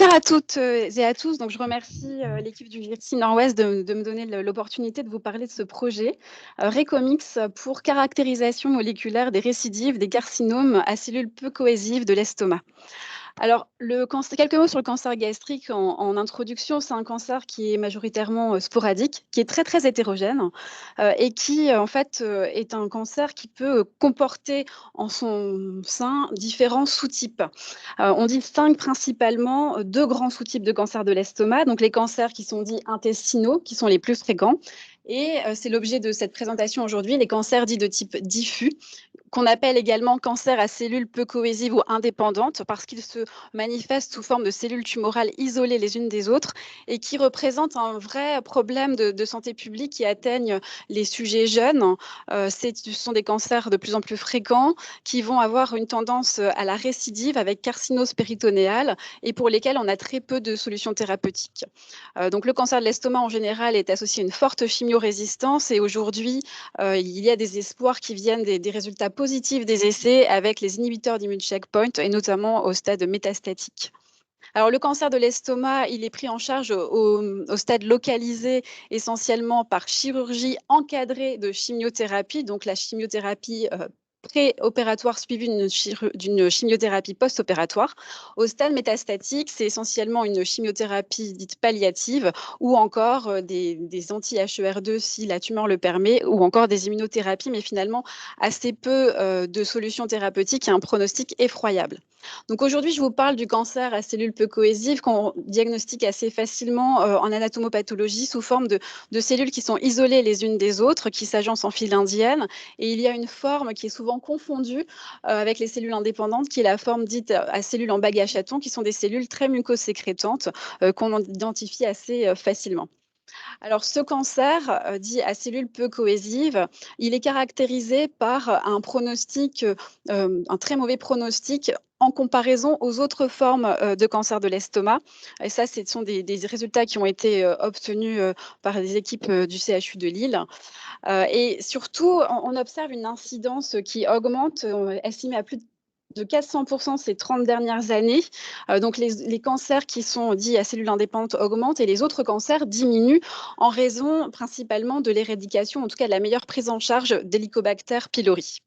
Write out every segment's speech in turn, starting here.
Bonjour à toutes et à tous. Donc, je remercie l'équipe du GIRTI Nord-Ouest de me donner l'opportunité de vous parler de ce projet Recomix pour caractérisation moléculaire des récidives des carcinomes à cellules peu cohésives de l'estomac. Alors, quelques mots sur le cancer gastrique en introduction. C'est un cancer qui est majoritairement sporadique, qui est très, très hétérogène et qui, en fait, est un cancer qui peut comporter en son sein différents sous-types. On distingue principalement deux grands sous-types de cancer de l'estomac, donc les cancers qui sont dits intestinaux, qui sont les plus fréquents. Et c'est l'objet de cette présentation aujourd'hui, les cancers dits de type diffus, qu'on appelle également cancer à cellules peu cohésives ou indépendantes, parce qu'ils se manifestent sous forme de cellules tumorales isolées les unes des autres et qui représentent un vrai problème de santé publique qui atteignent les sujets jeunes. Ce sont des cancers de plus en plus fréquents qui vont avoir une tendance à la récidive avec carcinose péritonéale et pour lesquels on a très peu de solutions thérapeutiques. Donc le cancer de l'estomac en général est associé à une forte chimiorésistance et aujourd'hui, il y a des espoirs qui viennent des résultats positifs des essais avec les inhibiteurs d'immune checkpoint et notamment au stade métastatique. Alors, le cancer de l'estomac, il est pris en charge au stade localisé, essentiellement par chirurgie encadrée de chimiothérapie. Donc, la chimiothérapie préopératoire suivie d'une chimiothérapie post-opératoire. Au stade métastatique, c'est essentiellement une chimiothérapie dite palliative ou encore des anti-HER2 si la tumeur le permet ou encore des immunothérapies, mais finalement assez peu de solutions thérapeutiques et un pronostic effroyable. Donc aujourd'hui, je vous parle du cancer à cellules peu cohésives qu'on diagnostique assez facilement en anatomopathologie sous forme de cellules qui sont isolées les unes des autres, qui s'agencent en file indienne. Et il y a une forme qui est souvent confondue avec les cellules indépendantes, qui est la forme dite à cellules en bague à chaton, qui sont des cellules très mucosécrétantes qu'on identifie assez facilement. Alors, ce cancer, dit à cellules peu cohésives, il est caractérisé par un pronostic, un très mauvais pronostic en comparaison aux autres formes, de cancer de l'estomac et ça, ce sont des résultats qui ont été, obtenus, par les équipes, du CHU de Lille, et surtout, on observe une incidence qui augmente, estimée à plus de 400 ces 30 dernières années. Donc les cancers qui sont dits à cellules indépendantes augmentent et les autres cancers diminuent en raison principalement de l'éradication, en tout cas de la meilleure prise en charge d'Helicobacter pylori.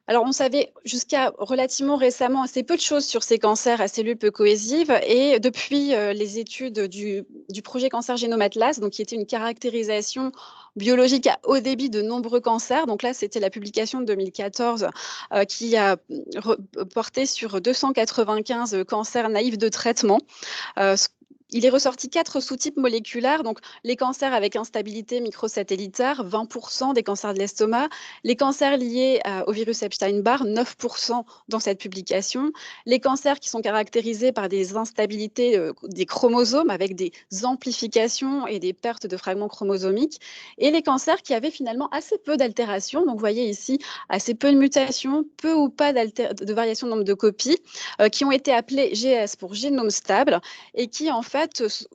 Alors, on savait jusqu'à relativement récemment assez peu de choses sur ces cancers à cellules peu cohésives et depuis les études du projet Cancer Génome Atlas, donc qui était une caractérisation biologique à haut débit de nombreux cancers. Donc là, c'était la publication de 2014 qui a porté sur 295 cancers naïfs de traitement. Euh, il est ressorti 4 sous-types moléculaires, donc les cancers avec instabilité microsatellitaire, 20% des cancers de l'estomac, les cancers liés au virus Epstein-Barr, 9% dans cette publication, les cancers qui sont caractérisés par des instabilités des chromosomes avec des amplifications et des pertes de fragments chromosomiques, et les cancers qui avaient finalement assez peu d'altérations, donc vous voyez ici assez peu de mutations, peu ou pas de variation de nombre de copies, qui ont été appelés GS pour génome stable et qui, en fait,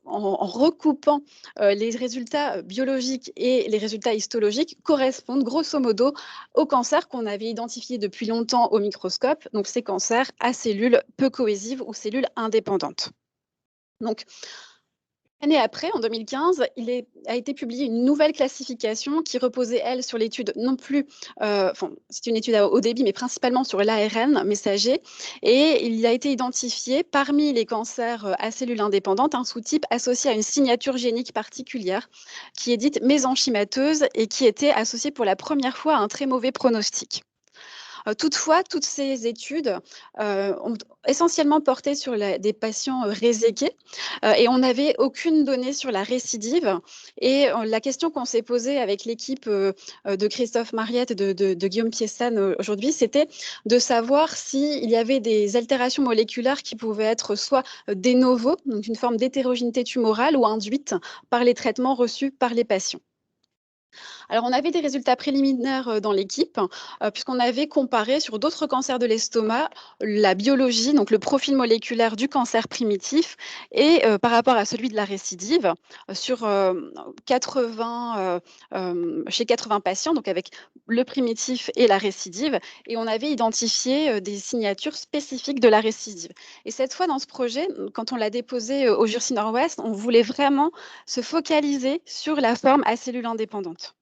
en recoupant les résultats biologiques et les résultats histologiques, correspondent grosso modo aux cancers qu'on avait identifiés depuis longtemps au microscope, donc ces cancers à cellules peu cohésives ou cellules indépendantes. Donc, année après, en 2015, a été publiée une nouvelle classification qui reposait, elle, sur l'étude non plus, c'est une étude à haut débit, mais principalement sur l'ARN messager. Et il a été identifié parmi les cancers à cellules indépendantes un sous-type associé à une signature génique particulière qui est dite mésenchymateuse et qui était associée pour la première fois à un très mauvais pronostic. Toutefois, toutes ces études ont essentiellement porté sur des patients réséqués et on n'avait aucune donnée sur la récidive. Et la question qu'on s'est posée avec l'équipe de Christophe Mariette et de Guillaume Piestane aujourd'hui, c'était de savoir s'il y avait des altérations moléculaires qui pouvaient être soit de novo, donc une forme d'hétérogénéité tumorale, ou induites par les traitements reçus par les patients. Alors, on avait des résultats préliminaires, dans l'équipe, puisqu'on avait comparé sur d'autres cancers de l'estomac, la biologie, donc le profil moléculaire du cancer primitif et par rapport à celui de la récidive, sur, 80, chez 80 patients, donc avec le primitif et la récidive et on avait identifié, des signatures spécifiques de la récidive et cette fois dans ce projet, quand on l'a déposé, au JURSI Nord-Ouest, on voulait vraiment se focaliser sur la forme à cellules indépendantes.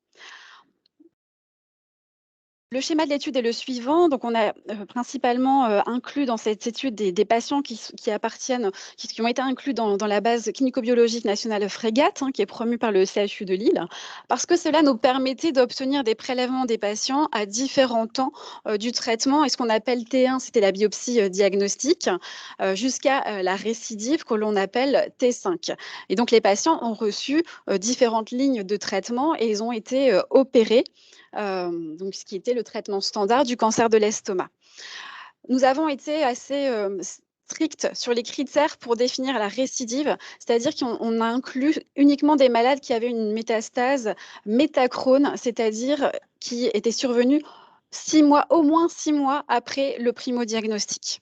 Le schéma de l'étude est le suivant. Donc, on a principalement inclus dans cette étude des patients qui appartiennent, qui ont été inclus dans la base clinico-biologique nationale Frégate, hein, qui est promue par le CHU de Lille, parce que cela nous permettait d'obtenir des prélèvements des patients à différents temps du traitement. Et ce qu'on appelle T1, c'était la biopsie diagnostique, jusqu'à la récidive que l'on appelle T5. Et donc, les patients ont reçu différentes lignes de traitement et ils ont été opérés donc ce qui était le traitement standard du cancer de l'estomac. Nous avons été assez, stricts sur les critères pour définir la récidive, c'est-à-dire qu'on a inclus uniquement des malades qui avaient une métastase métachrone, c'est-à-dire qui était survenue 6 mois, au moins 6 mois après le primo-diagnostic.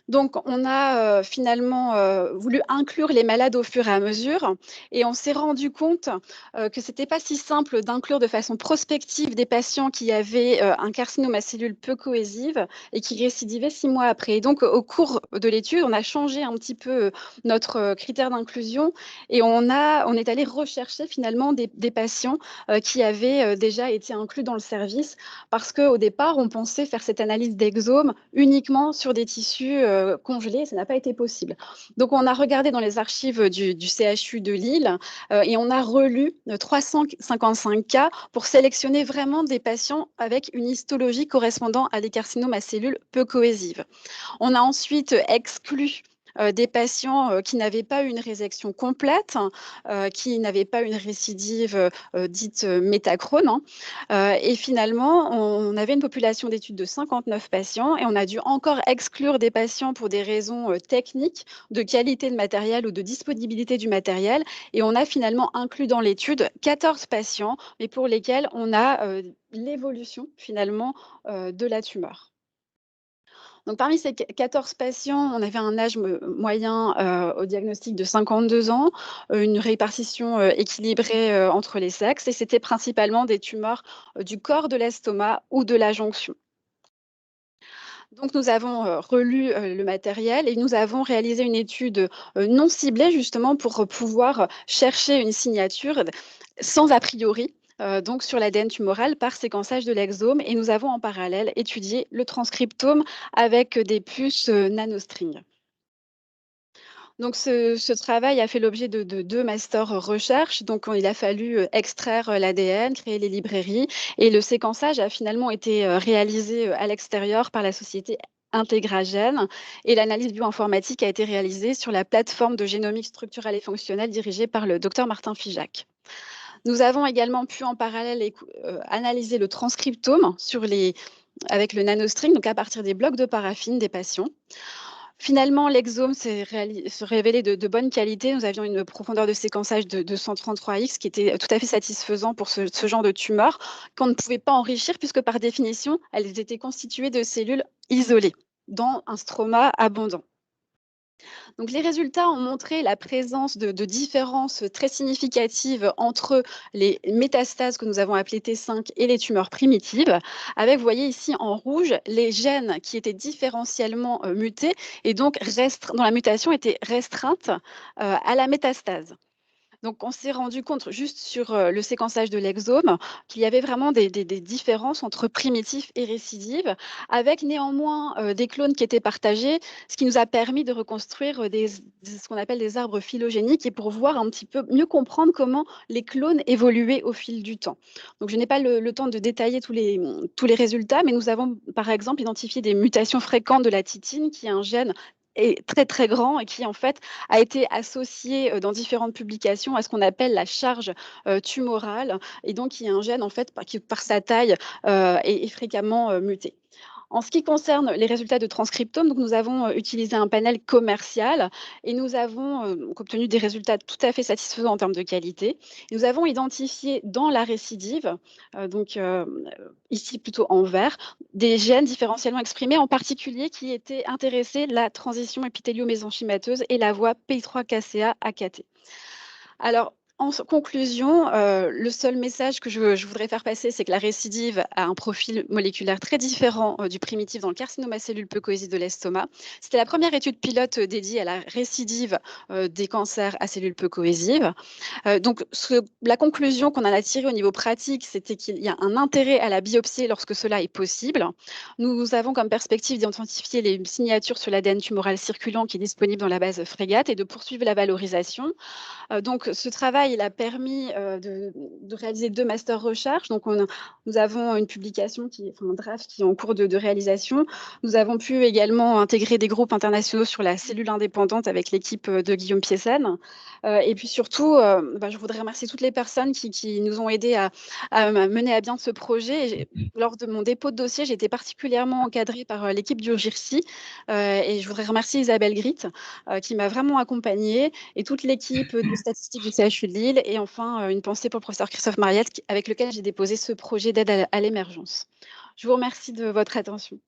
Donc on a, finalement, voulu inclure les malades au fur et à mesure et on s'est rendu compte, que c'était pas si simple d'inclure de façon prospective des patients qui avaient, un carcinome à cellules peu cohésives et qui récidivaient 6 mois après. Et donc au cours de l'étude, on a changé un petit peu, notre, critère d'inclusion et on est allé rechercher finalement des patients, qui avaient, déjà été inclus dans le service parce qu'au départ, on pensait faire cette analyse d'exome uniquement sur des tissus, congelés, ça n'a pas été possible. Donc on a regardé dans les archives du CHU de Lille, et on a relu, 355 cas pour sélectionner vraiment des patients avec une histologie correspondant à des carcinomes à cellules peu cohésives. On a ensuite exclu, des patients, qui n'avaient pas eu une résection complète, qui n'avaient pas une récidive, dite, métachrone, hein. Et finalement, on avait une population d'études de 59 patients et on a dû encore exclure des patients pour des raisons, techniques, de qualité de matériel ou de disponibilité du matériel et on a finalement inclus dans l'étude 14 patients, mais pour lesquels on a, l'évolution finalement, de la tumeur. Donc parmi ces 14 patients, on avait un âge moyen au diagnostic de 52 ans, une répartition équilibrée entre les sexes et c'était principalement des tumeurs du corps de l'estomac ou de la jonction. Donc nous avons relu le matériel et nous avons réalisé une étude non ciblée justement pour pouvoir chercher une signature sans a priori. Donc sur l'ADN tumoral par séquençage de l'exome et nous avons en parallèle étudié le transcriptome avec des puces nanostring. Donc ce travail a fait l'objet de 2 masters recherche. Donc il a fallu, extraire, l'ADN, créer les librairies et le séquençage a finalement été, réalisé, à l'extérieur par la société Intégragène et l'analyse bioinformatique a été réalisée sur la plateforme de génomique structurelle et fonctionnelle dirigée par le docteur Martin Figeac. Nous avons également pu en parallèle analyser le transcriptome avec le nanostring, donc à partir des blocs de paraffine des patients. Finalement, l'exome s'est révélé de bonne qualité. Nous avions une profondeur de séquençage de 133X qui était tout à fait satisfaisant pour ce genre de tumeur qu'on ne pouvait pas enrichir puisque par définition, elles étaient constituées de cellules isolées dans un stroma abondant. Donc les résultats ont montré la présence de différences très significatives entre les métastases que nous avons appelées T5 et les tumeurs primitives, avec, vous voyez ici en rouge, les gènes qui étaient différentiellement mutés et donc dont la mutation était restreinte à la métastase. Donc on s'est rendu compte juste sur, le séquençage de l'exome, qu'il y avait vraiment des différences entre primitifs et récidives, avec néanmoins, des clones qui étaient partagés, ce qui nous a permis de reconstruire, ce qu'on appelle des arbres phylogéniques et pour voir un petit peu mieux comprendre comment les clones évoluaient au fil du temps. Donc je n'ai pas le temps de détailler tous les résultats, mais nous avons par exemple identifié des mutations fréquentes de la titine, qui est un gène est très, très grand et qui en fait a été associé, dans différentes publications à ce qu'on appelle la charge, tumorale et donc il y a un gène en fait qui par sa taille, est fréquemment, muté. En ce qui concerne les résultats de transcriptome, donc nous avons, utilisé un panel commercial et nous avons, donc obtenu des résultats tout à fait satisfaisants en termes de qualité. Nous avons identifié dans la récidive, ici plutôt en vert, des gènes différentiellement exprimés, en particulier qui étaient intéressés la transition épithélio-mésenchymateuse et la voie PI3-KCA-AKT. Alors, conclusion, le seul message que je voudrais faire passer, c'est que la récidive a un profil moléculaire très différent, du primitif dans le carcinome à cellules peu cohésives de l'estomac. C'était la première étude pilote, dédiée à la récidive, des cancers à cellules peu cohésives. La conclusion qu'on en a tirée au niveau pratique, c'était qu'il y a un intérêt à la biopsie lorsque cela est possible. Nous avons comme perspective d'identifier les signatures sur l'ADN tumoral circulant qui est disponible dans la base FREGAT et de poursuivre la valorisation. Donc ce travail, il a permis, de réaliser 2 masters recherche. Nous avons une publication un draft qui est en cours de réalisation. Nous avons pu également intégrer des groupes internationaux sur la cellule indépendante avec l'équipe, de Guillaume Piessenne. Et puis surtout, je voudrais remercier toutes les personnes qui nous ont aidés à mener à bien ce projet. Lors de mon dépôt de dossier, j'ai été particulièrement encadrée par, l'équipe du GIRSI, et je voudrais remercier Isabelle Grit, qui m'a vraiment accompagnée, et toute l'équipe de statistiques du CHU de Lille, et enfin, une pensée pour le professeur Christophe Mariette avec lequel j'ai déposé ce projet d'aide à l'émergence. Je vous remercie de votre attention.